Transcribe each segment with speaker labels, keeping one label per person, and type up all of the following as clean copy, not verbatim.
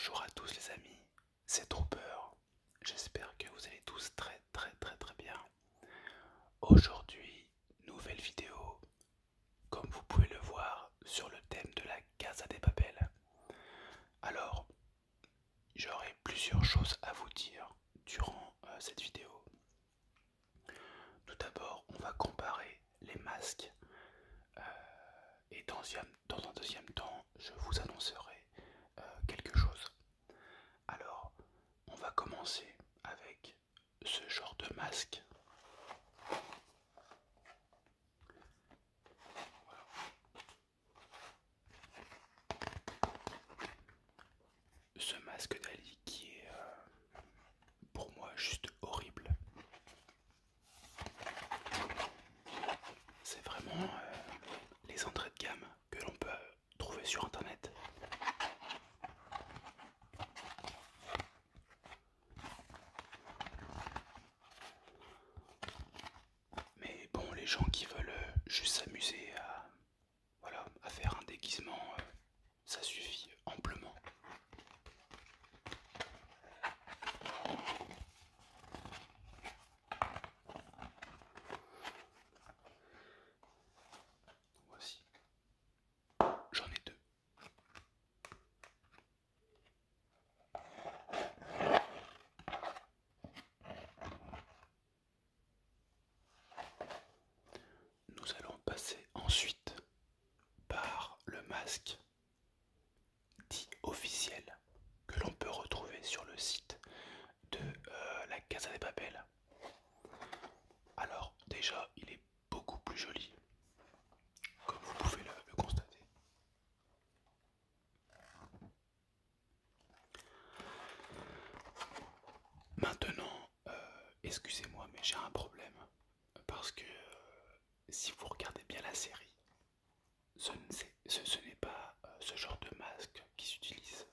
Speaker 1: Bonjour à tous les amis, c'est Trooper. J'espère que vous allez tous très bien. Aujourd'hui, nouvelle vidéo, comme vous pouvez le voir, sur le thème de la Casa de Papel. Alors, j'aurai plusieurs choses à vous dire durant cette vidéo. Tout d'abord, on va comparer les masques et dans un deuxième temps, je vous annoncerai quelque chose. Alors, on va commencer avec ce genre de masque. Ce masque d'Ali qui est pour moi juste horrible. C'est vraiment les entrées de gamme que l'on peut trouver sur internet. Mais bon, les gens qui veulent juste s'amuser à, voilà, à faire un déguisement, ça suffit amplement. Voici, j'en ai deux. Nous allons passer ensuite par le masque dit officiel que l'on peut retrouver sur le site de la Casa de Papel. Alors déjà, il est beaucoup plus joli, comme vous pouvez le constater. Maintenant, excusez-moi, mais j'ai un problème, parce que si vous regardez bien la série, ce n'est pas ce genre de masque qui s'utilise.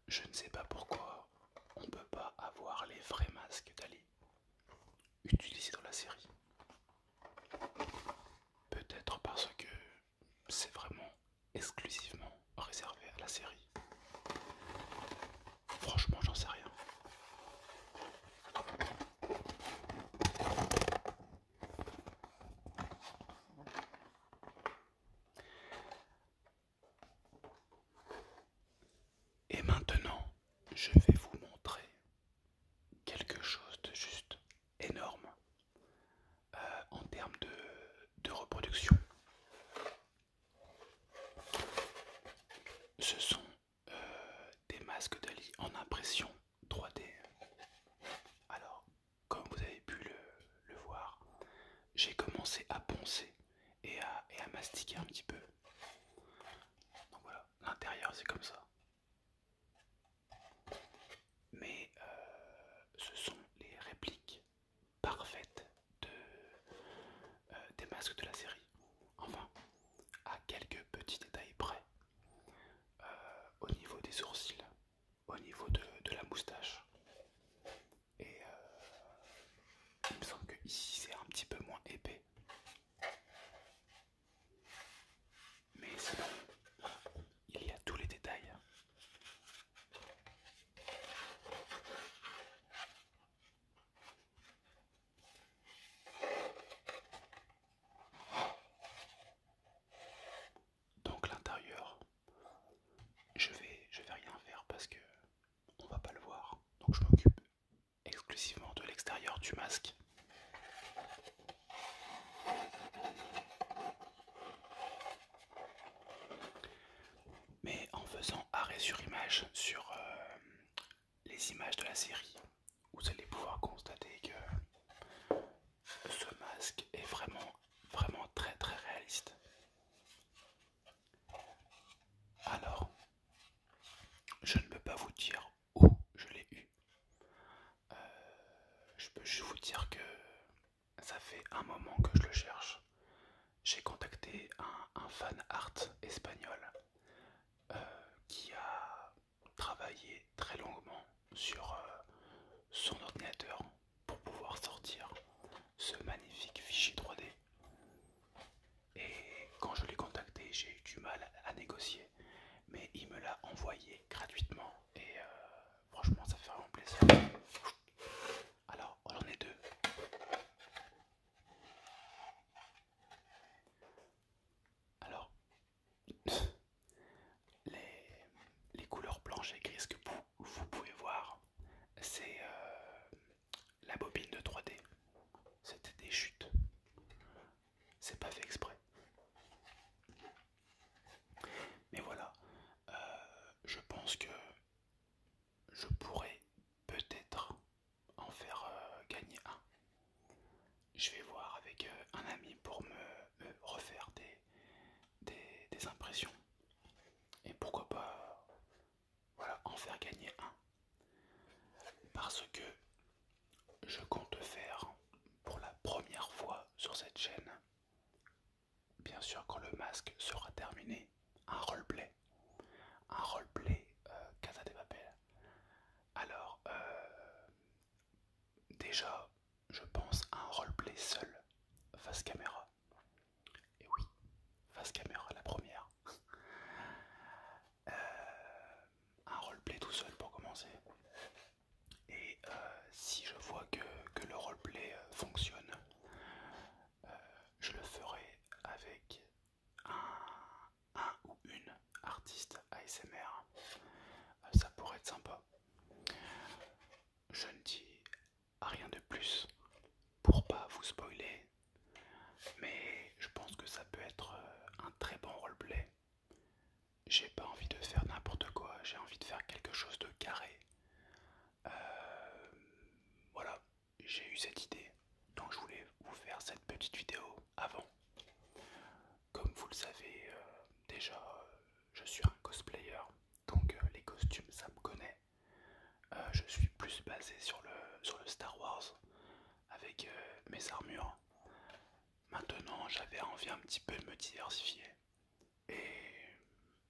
Speaker 1: Je ne sais pas pourquoi on ne peut pas avoir les vrais masques d'Ali utilisés dans la série. Peut-être parce que c'est vraiment exclusivement réservé à la série. Franchement, j'en sais rien. Et maintenant, je vais vous montrer quelque chose de juste énorme en termes de reproduction. Ce sont des masques d'Ali en impression 3D. Alors, comme vous avez pu le voir, j'ai commencé à poncer et à mastiquer un petit peu. Donc voilà, l'intérieur c'est comme ça. Mais ce sont les répliques parfaites des masques de la série. Enfin, à quelques petits détails près. Au niveau des sourcils, au niveau de la moustache. Et il me semble que ici c'est un petit peu moins épais. Mais sinon, il y a tous les détails. Donc l'intérieur, je vais rien faire parce que on va pas le voir. Donc je m'occupe exclusivement de l'extérieur du masque. Mais en faisant arrêt sur image sur les images de la série, vous allez pouvoir constater que ce masque est vraiment très réaliste. Alors, je ne peux pas vous dire où je l'ai eu. Je peux juste vous dire que ça fait un moment que je le cherche. J'ai contacté un fan art espagnol qui a travaillé très longuement sur son je vais voir avec un ami pour me refaire des impressions. Et pourquoi pas, voilà, en faire gagner un. Parce que je compte faire pour la première fois sur cette chaîne, bien sûr quand le masque sera terminé, un roleplay. Un roleplay Casa de Papel. Alors, déjà, je pense à un roleplay seul, face caméra. Et oui, face caméra, la première. Un roleplay tout seul pour commencer. Et si je vois que le roleplay fonctionne, je le ferai avec un ou une artiste ASMR. Ça pourrait être sympa. Je ne dis rien de plus pour pas vous spoiler, mais je pense que ça peut être un très bon roleplay. J'ai pas envie de faire n'importe quoi, j'ai envie de faire quelque chose de carré. Voilà, j'ai eu cette idée, donc je voulais vous faire cette petite vidéo avant. Comme vous le savez déjà, je suis un cosplayer, donc les costumes ça me connaît. Je suis plus basé sur le Star Wars avec mes armures. Maintenant j'avais envie un petit peu de me diversifier. Et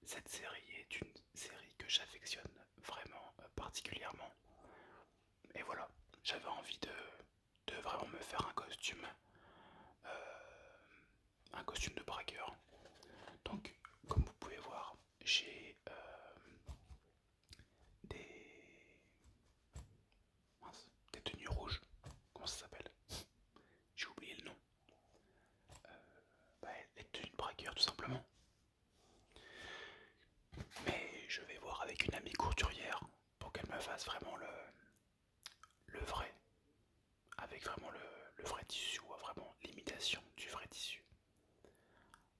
Speaker 1: cette série est une série que j'affectionne vraiment particulièrement. Et voilà, j'avais envie de vraiment me faire un costume de braqueur. Donc, comme vous pouvez voir, j'ai des, des tenues rouges. Comment ça s'appelle? J'ai oublié le nom. Bah, les tenues de braqueur, tout simplement. Mais je vais voir avec une amie couturière pour qu'elle me fasse vraiment le vrai, avec vraiment le vrai tissu, ou vraiment l'imitation du vrai tissu.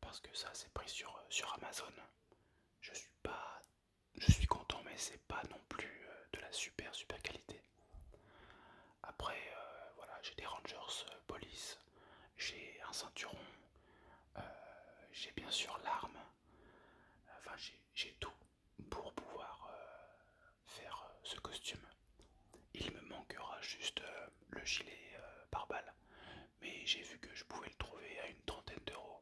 Speaker 1: Parce que ça c'est pris sur Amazon. Je suis pas, je suis content, mais c'est pas non plus de la super qualité. Après voilà, j'ai des Rangers police, j'ai un ceinturon, euh, j'ai bien sûr l'arme. Enfin j'ai tout pour pouvoir faire ce costume. Il me manquera juste le gilet pare-balles, mais j'ai vu que je pouvais le trouver à une trentaine d'euros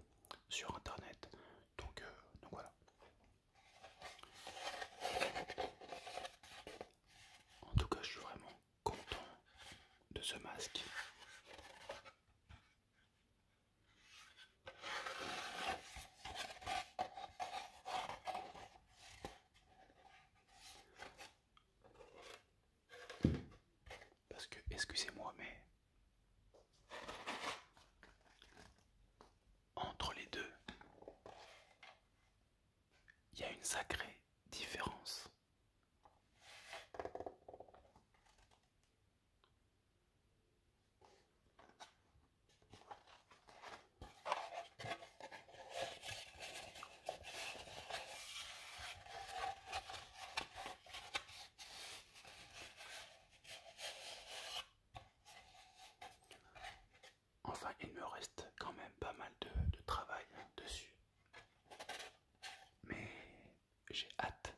Speaker 1: sur internet. Donc voilà. En tout cas, je suis vraiment content de ce masque. Parce que, excusez-moi, mais entre les deux, il y a une sacrée différence. Enfin, il me reste quand même pas mal de travail dessus. Mais j'ai hâte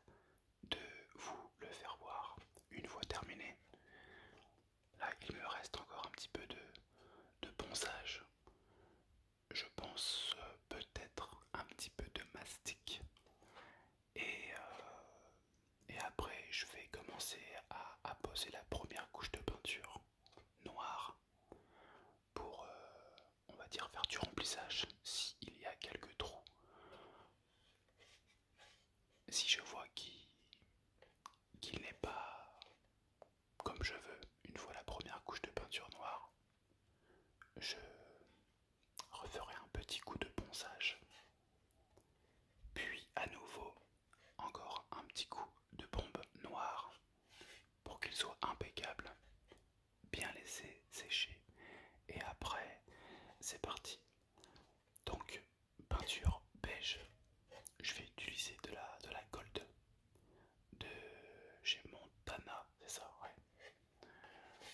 Speaker 1: de vous le faire voir une fois terminé. Là, il me reste encore un petit peu de ponçage. Je pense peut-être un petit peu de mastic. Et, et après, je vais commencer à poser la première couche de peinture noire pour, on va dire, faire du remplissage s'il y a quelques trous. Si je vois qu'il n'est pas comme je veux, une fois la première couche de peinture noire, je referai un petit coup de ponçage. Puis à nouveau, encore un petit coup de bombe noire pour qu'il soit impeccable. Bien laisser sécher. Et après, c'est parti. Donc, peinture beige. Je vais utiliser de la gold de chez Montana, c'est ça, ouais.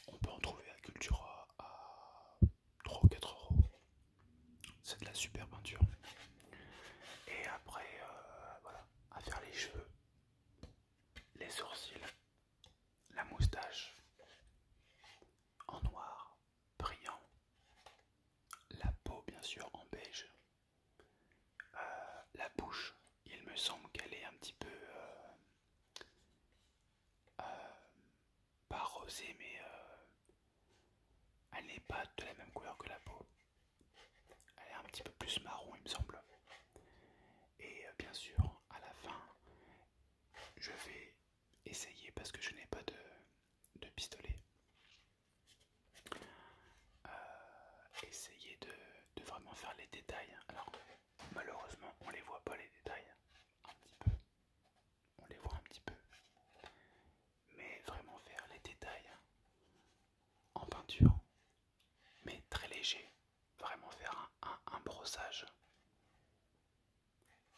Speaker 1: On peut en trouver à Cultura à 3 rosée, mais elle n'est pas de la même couleur que la peau. Elle est un petit peu plus marron, il me semble. Et bien sûr, à la fin, je vais essayer, parce que je n'ai pas de pistolet, essayer de vraiment faire les détails. Alors, malheureusement, on les voit pas les détails, un petit peu. On les voit un petit peu. Mais vraiment faire les détails en peinture, mais très léger. Vraiment faire un brossage.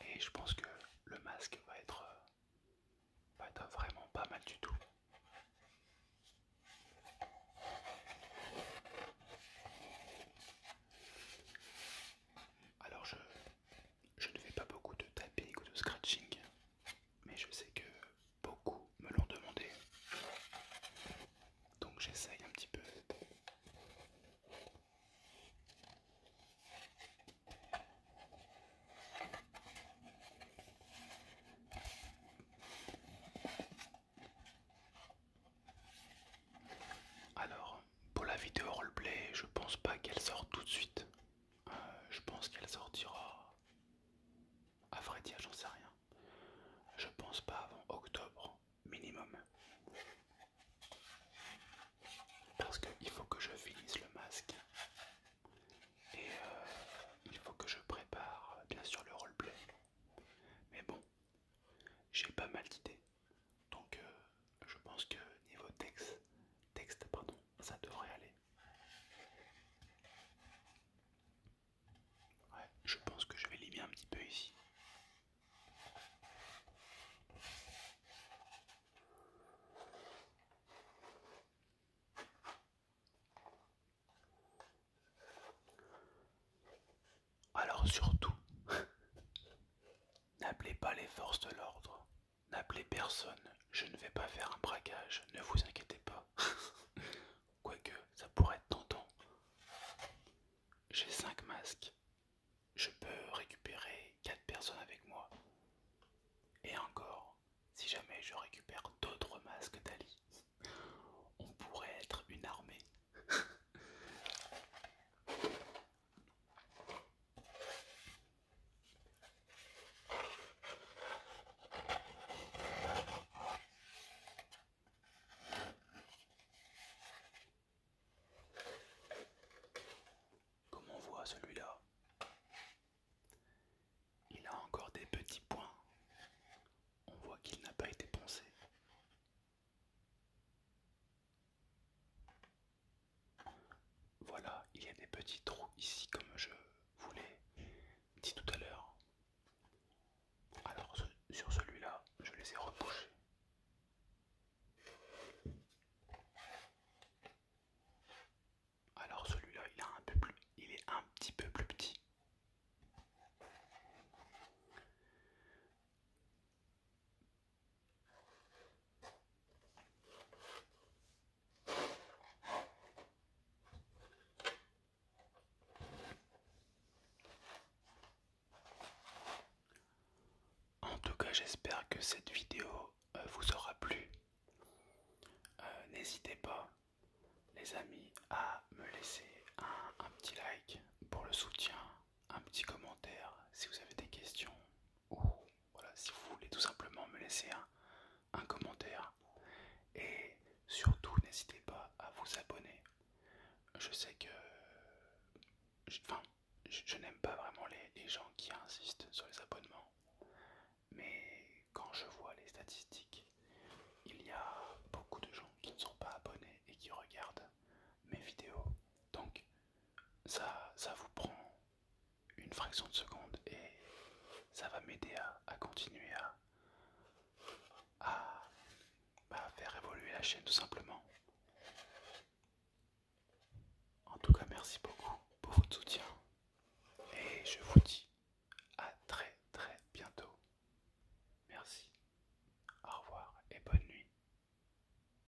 Speaker 1: Et je pense que le masque va être vraiment pas mal du tout. Alors je ne fais pas beaucoup de tapping ou de scratching, mais je sais que beaucoup me l'ont demandé. Donc j'essaye un petit peu. Alors, pour la vidéo roleplay, je pense pas qu'elle sorte tout de suite. Je pense qu'elle sortira, à vrai dire, j'en sais rien. Je pense pas avant octobre minimum. Parce qu'il faut que je finisse le masque. Et il faut que je prépare bien sûr le roleplay. Mais bon, j'ai pas mal d'idées. Donc je pense que niveau texte pardon, ça devrait aller. Ouais, je pense que je vais limer un petit peu ici. Alors surtout, n'appelez pas les forces de l'ordre. N'appelez personne. Je ne vais pas faire un braquage, ne vous inquiétez pas. Quoique, ça pourrait être tentant. J'ai 5 masques. Je peux récupérer 4 personnes avec moi. Et encore, si jamais je récupère d'autres masques d'Ali, on pourrait être une armée. Comme on voit celui-là, il a encore des petits points. On voit qu'il n'a pas été poncé. Voilà, il y a des petits trous ici comme je vous l'ai dit tout à l'heure. Alors sur celui-là, je les ai rebouchés. Alors celui-là, il est un petit peu plus petit. En tout cas, j'espère que cette vidéo vous aura plu. N'hésitez pas, les amis, à me laisser un petit like pour le soutien, un petit commentaire si vous avez des questions, ou voilà, si vous voulez tout simplement me laisser un commentaire. Et surtout, n'hésitez pas à vous abonner. Je sais que je n'aime pas vraiment les gens qui insistent sur les abonnements, mais quand je vois les statistiques, il y a beaucoup de gens qui ne sont pas abonnés et qui regardent mes vidéos. Donc ça vous prend une fraction de seconde et ça va m'aider à continuer à faire évoluer la chaîne tout simplement.